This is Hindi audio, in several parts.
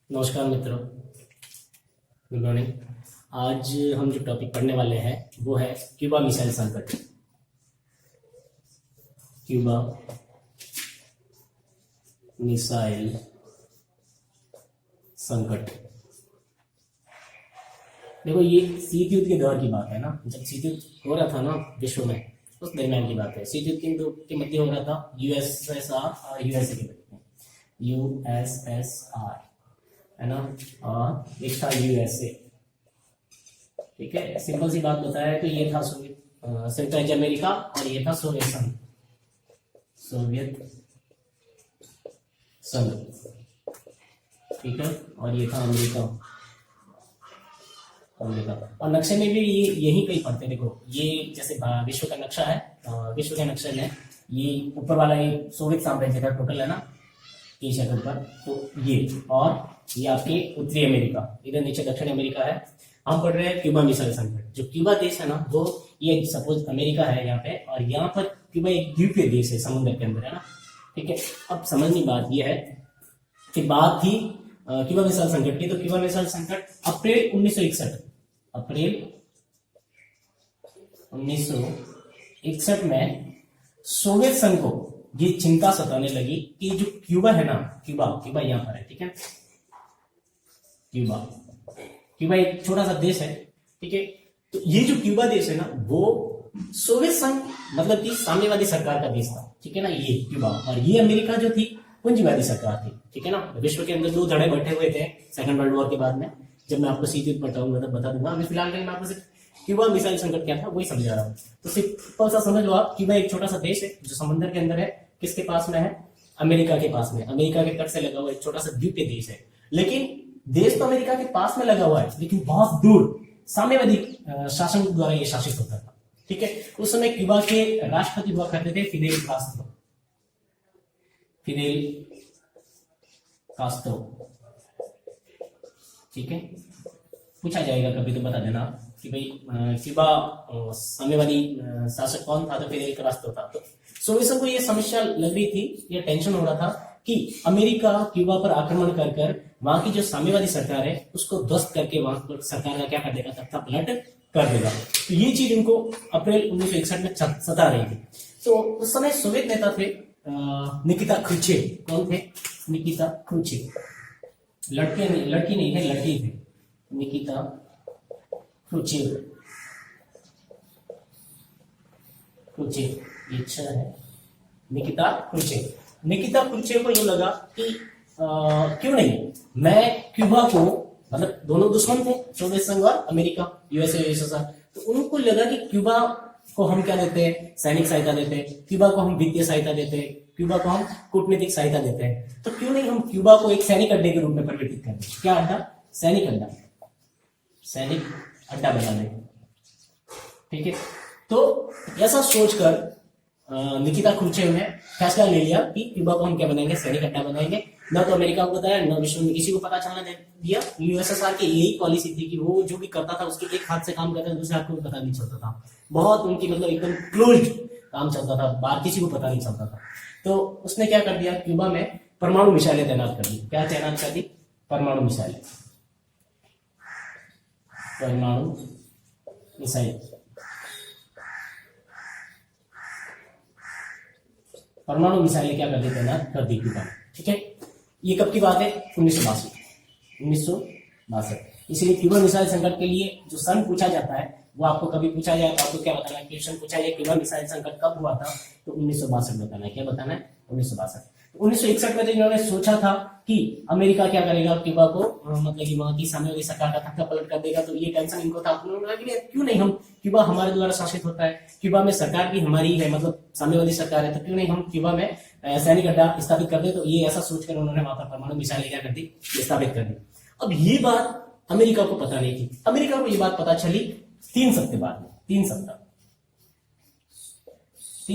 नमस्कार मित्रों, गुड मॉर्निंग। आज हम जो टॉपिक पढ़ने वाले हैं वो है क्यूबा मिसाइल संकट। क्यूबा मिसाइल संकट। देखो, ये शीत युद्ध के दौर की बात है ना। जब शीत युद्ध हो रहा था ना विश्व में, उस दरमियान की बात है। शीत युद्ध के मध्य हो रहा था यूएसएसआर और यूएसए के मध्य, यूएसएसआर है ना, और एक था यूएसए। ठीक है, सिंपल सी बात बताया तो ये था संयुक्त राज्य अमेरिका और ये था सोवियत संघ। ठीक है, और ये था अमेरिका। और नक्शे में भी ये यही कहीं पड़ते। देखो, ये जैसे विश्व का नक्शा है, विश्व के नक्शे में ये ऊपर वाला ये सोवियत साम्राज्य का टोटल है ना, एशिया के ऊपर। तो ये, और ये आपके उत्तरी अमेरिका, इधर नीचे दक्षिण अमेरिका है। हम पढ़ रहे हैं क्यूबा मिसाइल संकट। जो क्यूबा देश है ना, वो ये सपोज अमेरिका है यहाँ पे, और यहाँ पर क्यूबा एक द्वीपीय देश है, समुद्र के अंदर है ना। ठीक है, अब समझनी बात यह है कि बात थी क्यूबा मिसाइल संकट की। तो क्यूबा मिसाइल संकट अप्रैल 1961 में सोवियत संघ को ये चिंता सताने लगी कि जो क्यूबा है ना, क्यूबा यहाँ पर है। ठीक है, क्यूबा एक छोटा सा देश है। ठीक है, तो ये जो क्यूबा देश है ना, वो सोवियत संघ मतलब कि साम्यवादी सरकार का देश था। ठीक है ना, ये क्यूबा। और ये अमेरिका जो थी, पूंजीवादी सरकार थी। ठीक है ना, विश्व के अंदर दो धड़े बैठे हुए थे सेकंड वर्ल्ड वॉर के बाद में। जब मैं आपको सीधी बताऊंगा तब बता दूंगा। अभी फिलहाल के लिए मैं आपको सिर्फ क्यूबा मिसाइल संकट क्या था वही समझा रहा हूँ। तो सिंपल सा समझ लो आप, क्यूबा एक छोटा सा देश है जो समुद्र के अंदर है। किसके पास में है? अमेरिका के पास में। अमेरिका के तट से लगा हुआ एक छोटा सा द्वीपीय देश है। लेकिन देश तो अमेरिका के पास में लगा हुआ है, लेकिन बहुत दूर साम्यवादी शासन द्वारा ये शासित होता था। ठीक है, उस समय क्यूबा के राष्ट्रपति हुआ करते थे फिदेल कास्त्रो। ठीक है, पूछा जाएगा कभी तो बता देना कि भाई क्यूबा साम्यवादी शासक कौन था? तो फिदेल कास्त्रो था। तो सोवियत को ये समस्या लग रही थी, ये टेंशन हो रहा था कि अमेरिका क्यूबा पर आक्रमण कर वहां की जो साम्यवादी सरकार है उसको ध्वस्त करके वहां पर सरकार का क्या कर देगा, तख्ता पलट कर देगा। तो ये चीज इनको अप्रैल 1961 में सता रही थी। तो उस समय सोवियत नेता थे निकिता क्रुश्चेव। कौन थे? निकिता क्रुश्चेव। लड़की नहीं है, लड़की थे। निकिता क्रुश्चेव, ये अच्छा है। निकिता क्रुश्चेव को ये लगा कि क्यों नहीं मैं क्यूबा को, मतलब दोनों दुश्मन थे, सोवियत संघ और अमेरिका, यूएसएसआर। तो उनको लगा कि क्यूबा को हम क्या देते हैं? सैनिक सहायता देते हैं, क्यूबा को हम वित्तीय सहायता देते हैं, क्यूबा को हम कूटनीतिक सहायता देते हैं। तो क्यों नहीं हम क्यूबा को एक सैनिक अड्डे के रूप में परिवर्तित कर दें? क्या अड्डा? सैनिक अड्डा बना दें। ठीक है, तो ऐसा सोचकर निकिता क्रुश्चेव ने फैसला ले लिया कि क्यूबा को हम क्या बनाएंगे? सैनिक अड्डा बनाएंगे। न तो अमेरिका को बताया, न विश्व में किसी को पता चलना दिया। यूएसएसआर की यही पॉलिसी थी कि वो जो भी करता था उसके एक हाथ से काम करता था, दूसरे हाथ को पता नहीं चलता था। बहुत उनकी मतलब एकदम क्लोज्ड काम चलता था, बाहर किसी को पता नहीं चलता था। तो उसने क्या कर दिया? क्यूबा में परमाणु मिसाइलें तैनात कर दी। क्या तैनात कर दी? परमाणु मिसाइल। परमाणु मिसाइलें क्या कर दी? तैनात कर दी क्यूबा। ठीक है, ये कब की बात है? 1962। इसीलिए क्यूबा मिसाइल संकट के लिए जो सन पूछा जाता है, वो आपको कभी पूछा जाए तो आपको क्या बताना है? क्वेश्चन पूछा जाए क्यूबा मिसाइल संकट कब हुआ था, तो 1962 बताना है। क्या बताना है? 1962। 1961 में तो इन्होंने सोचा था कि अमेरिका क्या करेगा, क्यूबा को मतलब कि वहां की साम्यवादी सरकार का तख्ता पलट कर देगा। तो ये टेंशन इनको था। उन्होंने लगा कि क्यों नहीं हम, क्यूबा हमारे द्वारा शासित होता है, क्यूबा में सरकार भी हमारी है, मतलब साम्यवादी सरकार है, तो क्यों नहीं हम क्यूबा में सैनिक अड्डा स्थापित कर दे। तो ये ऐसा सोचकर उन्होंने वहां पर परमाणु मिसाइलें क्या कर दी? स्थापित कर दी। अब ये बात अमेरिका को पता नहीं थी। अमेरिका को ये बात पता चली 3 सप्ताह बाद में। 3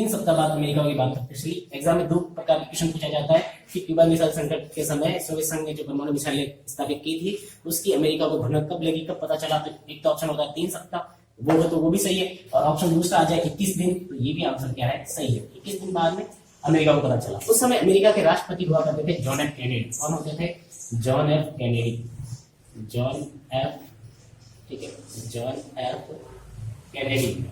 सप्ताह बाद अमेरिका की बात करते चली। एग्जाम में 2 प्रकार के क्वेश्चन पूछा जाता है कि क्यूबा मिसाइल संकट के समय सोवियत संघ ने जो परमाणु मिसाइलें स्थापित की थी, उसकी अमेरिका को भनक कब लगी, कब पता चला। तो एक तो ऑप्शन होता है 3 सप्ताह, वो है तो वो भी सही है। और ऑप्शन दूसरा आ जाए 21 दिन, तो ये भी आंसर क्या है? सही है। 21 दिन बाद में अमेरिका को पता चला। उस समय अमेरिका के राष्ट्रपति हुआ करते थे जॉन एफ कैनेडी। कौन होते थे? John F Kennedy, John F, ठीक है, John F Kennedy,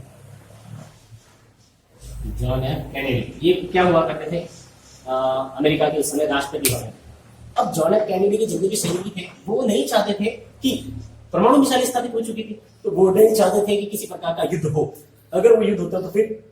John F Kennedy. ये क्या हुआ करते थे, अमेरिका के उस समय राष्ट्रपति बने। अब जॉन एफ कैनेडी के जितने भी सहयोगी थे वो नहीं चाहते थे कि परमाणु मिसाइल स्थापित हो चुकी थी, तो वो नहीं चाहते थे कि किसी प्रकार का युद्ध हो। अगर वो युद्ध होता तो फिर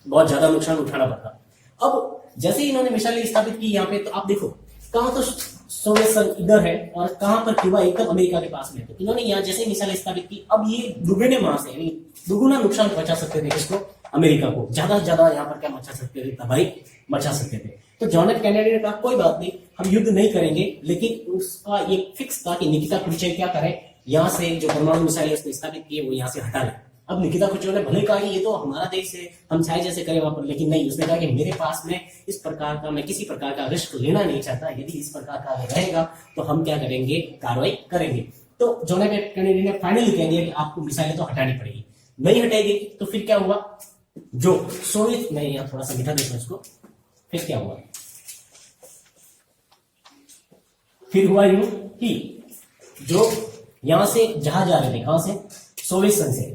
बहुत ज्यादा नुकसान उठाना पड़ता। अब जैसे ही इन्होंने मिसाइलें स्थापित की यहाँ पे, तो आप देखो कहां तो सोवियत संघ इधर है और कहां पर क्यूबा एकदम अमेरिका के पास में। तो इन्होंने यहाँ जैसे ही मिसाइलें स्थापित की, अब ये दुगने मार से यानी दुगुना नुकसान पहुंचा सकते थे किसको, अमेरिका को। ज्यादा से ज्यादा यहाँ पर क्या मचा सकते थे, तबाही मचा सकते थे। तो जॉन एफ कैनेडी ने कहा कोई बात नहीं, हम युद्ध नहीं करेंगे, लेकिन उसका एक फिक्स था कि निकिता क्रुश्चेव क्या करे, यहाँ से जो परमाणु मिसाइल उसने स्थापित किए वो यहाँ से हटा ले। अब निकिता क्रुश्चेव ने भले कहा कि ये तो हमारा देश है, हम चाहे जैसे करें वहां पर, लेकिन नहीं, उसने कहा कि मेरे पास में इस प्रकार का, मैं किसी प्रकार का रिस्क लेना नहीं चाहता, यदि इस प्रकार का रहेगा तो हम क्या करेंगे, कार्रवाई करेंगे। तो जॉन एफ कैनेडी ने फाइनली कह दिया कि आपको मिसाइलें तो हटानी पड़ेगी। नहीं हटाएगी तो फिर क्या हुआ, जो सोवियत, मैं यहाँ थोड़ा सा मिटा देता हूं इसको, फिर क्या हुआ, फिर हुआ यूं कि जो यहां से जहाज आ रहे थे, कहां से, सोवियत संघ से,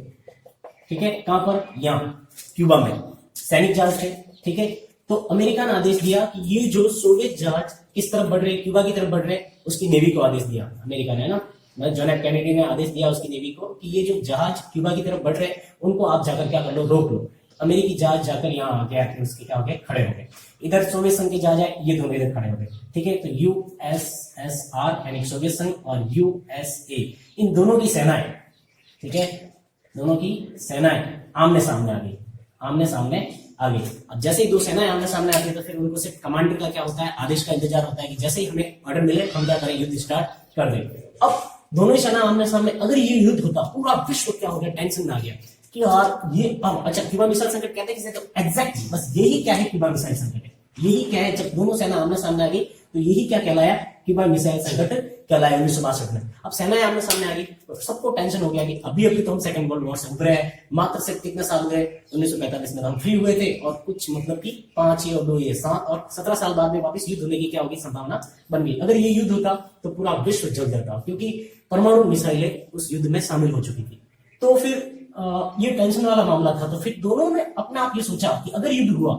ठीक है, कहां पर, यहाँ क्यूबा में सैनिक जहाज थे, ठीक है। तो अमेरिका ने आदेश दिया कि ये जो सोवियत जहाज किस तरफ बढ़ रहे, क्यूबा की तरफ बढ़ रहे, उसकी नेवी को आदेश दिया अमेरिका ने, ना, जॉन एफ कैनेडी ने आदेश दिया उसकी नेवी को कि ये जो जहाज क्यूबा की तरफ बढ़ रहे उनको आप जाकर क्या कर लो, रोक लो। अमेरिकी जहाज जाकर यहाँ आ गया, उसके क्या हो गए, खड़े हो गए। इधर सोवियत संघ के जहाज है, ये दोनों इधर खड़े हो गए, ठीक है। तो यूएसएसआर यानी सोवियत संघ और यूएसए, इन दोनों की सेनाएं, ठीक है, दोनों की सेनाएं आमने सामने आ गई, आमने सामने आ गई। अब जैसे ही दो सेनाएं आमने सामने आती है तो फिर उनको सिर्फ कमांडर का क्या होता है, आदेश का इंतजार होता है कि जैसे ही हमें ऑर्डर मिले हम क्या करें, युद्ध स्टार्ट कर दें। अब दोनों ही सेना आमने सामने, अगर ये युद्ध होता पूरा विश्व क्या हो गया, टेंशन में आ गया कि यार ये, अच्छा क्यूबा मिसाइल संकट कहते हैं किसे, तो एग्जैक्टली बस यही क्या है, क्यूबा मिसाइल संकट है, यही क्या है। जब दोनों सेना आमने सामने आ गई तो यही क्या कहलाया, क्यूबा मिसाइल संकट कहलाया 1962 में। अब सेनाएं आमने सामने आ गई तो सबको टेंशन हो गया कि अभी तो हम सेकंड वर्ल्ड वॉर से उभरे हैं, मात्र से कितने साल गए, 1945 में हम फ्री हुए थे और कुछ मतलब कि 5 और 2 7 और 17 साल बाद में वापस युद्ध होने की क्या होगी, संभावना बन गई। अगर ये युद्ध होता तो पूरा विश्व जल जाता, क्योंकि परमाणु मिसाइलें उस युद्ध में शामिल हो चुकी थी। तो फिर ये टेंशन वाला मामला था। तो फिर दोनों ने अपने आप ये सोचा कि अगर युद्ध हुआ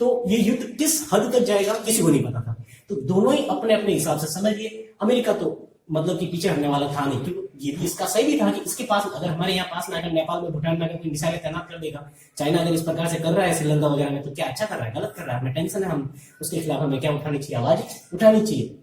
तो ये युद्ध किस हद तक जाएगा किसी को नहीं पता था। तो दोनों ही अपने अपने हिसाब से समझ लिए। अमेरिका तो मतलब कि पीछे हटने वाला था नहीं, क्योंकि ये इसका सही भी था कि इसके पास, अगर हमारे यहाँ पास में, अगर नेपाल में, भूटान में अगर कोई मिसाइलें तैनात कर देगा, चाइना अगर इस प्रकार से कर रहा है श्रीलंका वगैरह में, तो क्या अच्छा कर रहा है, गलत कर रहा है, हमें टेंशन है, हम उसके खिलाफ हमें क्या उठानी चाहिए, आवाज उठानी चाहिए।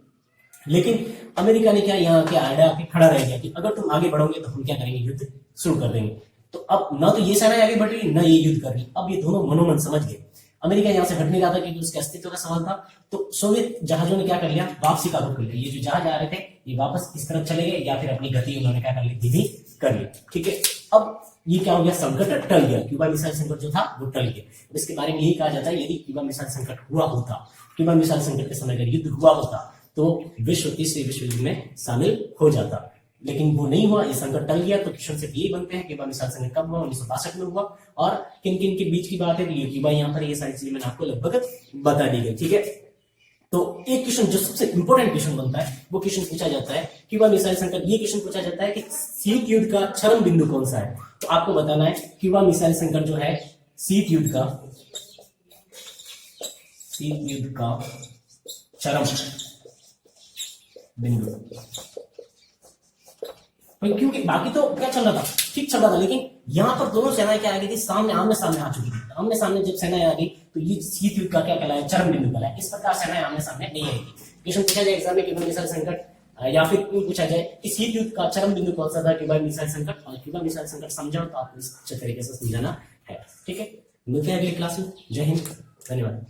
लेकिन अमेरिका ने क्या यहाँ के आइडिया पे खड़ा रह गया कि अगर तुम आगे बढ़ोगे तो हम क्या करेंगे, युद्ध शुरू कर देंगे। तो अब ना तो ये सेना आगे बढ़ रही, ना ये युद्ध कर रही। अब ये दोनों मनोमन समझ गए। अमेरिका यहाँ से हट नहीं रहा था क्योंकि उसके अस्तित्व का सवाल था। तो सोवियत जहाजों ने क्या कर लिया, वापसी का रुख कर लिया। ये जो जहाज आ रहे थे ये वापस इस तरफ चले गए या फिर अपनी गति उन्होंने क्या कर ली, धीमी कर ली। ठीक है, अब ये क्या हो गया, संकट टल गया। क्यूबा मिसाइल संकट जो था वो टल गया। इसके बारे में यही कहा जाता है, यदि क्यूबा मिसाइल संकट हुआ होता, क्यूबा मिसाइल संकट के समय अगर युद्ध हुआ होता तो विश्व तीसरे विश्व युद्ध में शामिल हो जाता। लेकिन वो नहीं हुआ, ये संकट टल गया। तो क्वेश्चन से यही बनते हैं, क्यूबा मिसाइल संकट कब हुआ, 1962 में हुआ और किन किन के बीच की बात है, तो ये क्यूबा यहाँ पर, ये सारी चीजें मैंने आपको लगभग बता दी गई। ठीक है, तो एक क्वेश्चन जो सबसे इंपॉर्टेंट क्वेश्चन बनता है वो क्वेश्चन पूछा जाता है क्यूबा मिसाइल संकट। ये क्वेश्चन पूछा जाता है कि शीत युद्ध का चरम बिंदु कौन सा है। तो आपको बताना है क्यूबा मिसाइल संकट जो है शीत युद्ध का चरम बिंदु। क्योंकि बाकी तो क्या चल रहा था, ठीक चल रहा था, लेकिन यहाँ पर दोनों सेनाएं क्या आ गई थी, सामने आमने सामने आ चुकी थी। आमने सामने जब सेनाएं आ गई तो ये शीत युद्ध का क्या कहलाया, चरम बिंदु कहलाया। इस प्रकार सेनाएं आमने सामने नहीं आएगी। क्वेश्चन पूछा जाए एग्जाम में क्यूबा मिसाइल संकट, या फिर पूछा जाए कि शीत युद्ध का चरम बिंदु कौन सा था, क्यूबा मिसाइल संकट। और क्यूबा मिसाइल संकट समझाओ तो आपको इस अच्छे तरीके से समझाना है। ठीक है, मिलते हैं अगली क्लास में। जय हिंद, धन्यवाद।